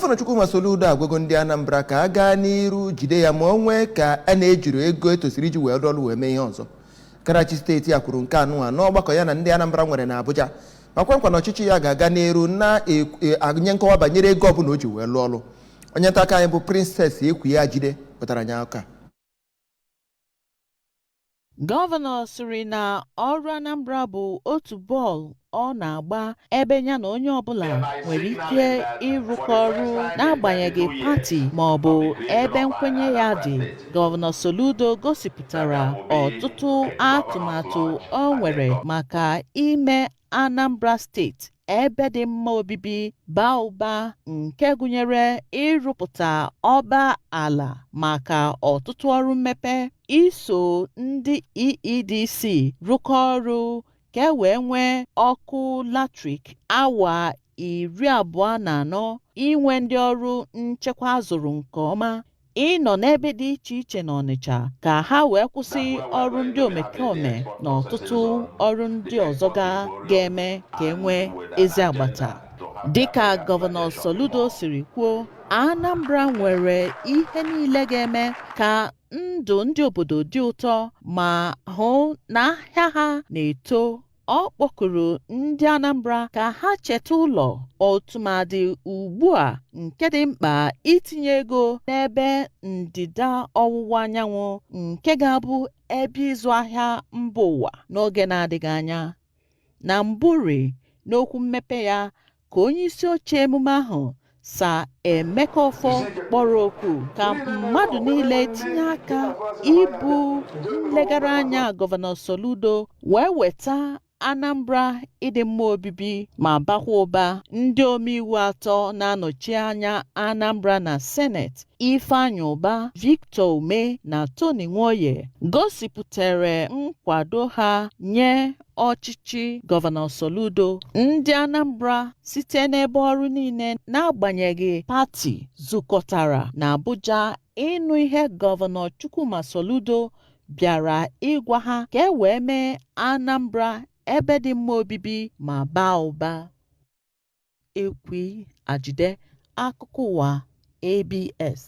Gọvanọ Chukwuma Soludo agwago ndị Anambra ka a gaa n'iru jide ya ma onwe ka a na-ejiri ego etosiri iji wee rụọ wee mee ihe ọzọ. Karachi steeti a kwuru nke anụ a n'ọgbakọ ya na ndị Anambra nwere na Abuja makwa nkwa na ọchịchị ya ga-aga n'iru na-enye nkọwa banyere ego ọbụla o ji wee lụọ ọrụ. Onye nta aka anyị bụ Princess Ekwenwo pụtara anya aka. Gọvanọ siri na ọrụ Anambra bụ otu bọọlụ ọ na-agba ebe ya na onye ọbụla nwere ike ịrụkọ ọrụ n'agbanyeghị pati ma ọ bụ ebe nkwenye ya dị. Gọvanọ Soludo gosipụtara ọtụtụ atụmatụ ọ nwere maka ime Anambra steeti ebe dị mma obibi baa ụba, nke gụnyere ịrụpụta ọba ala maka ọtụtụ ọrụ mmepe, iso ndị EEDC rụkọ ọrụ ka e wee nwee ọkụ latrik awa 24, inwe ndị ọrụ nchekwa zụrụ nke ọma, ịnọ n'ebe dị iche iche n'Ọnịcha ka ha wee kwụsị ọrụ ndị omekome na ọtụtụ ọrụ ndị ọzọ ga-eme ka enwee ezi agbata. Dịka Gọvanọ Soludo siri kwuo, Anambra nwere ihe niile ga-eme ka ndụ ndị obodo dị ụtọ ma hụ na ahịa ha na-eto. Ọ kpọkuru ndị Anambra ka ha cheta ụlọ ọtụmadị ugbu a nke dị mkpa itinye ego n'ebe ndịda ọwụwa anyanwụ nke ga-abụ ebe ịzụ ahịa mba ụwa n'oge na-adịghị anya. Na Mburi, n'okwu mmepe ya, ka onyeisi oche emume ahụ Sa Emekọfọ kpọrọ oku ka mmadụ niile tinye aka ibu nlegara anya Gọvanọ Soludo wee weta Anambra ịdị mma obibi ma bakwa ụba. Ndị omeiwu 3 na-anọchi anya Anambra na Senate, Ifeanyi Ụba, Victor Ume na Tony Nwoye, gosipụtara nkwado ha nye ọchịchị Gọvanọ Soludo. Ndị Anambra site n'ebe ọrụ niile n'agbanyeghị pati zukọtara na Abuja ịnụ ihe Gọvanọ Chukwuma Soludo bịara ịgwa ha ka e wee mee Anambra ebe dị mma obibi ma baa ụba. Ekwenwo, akụkọ ụwa, ABS.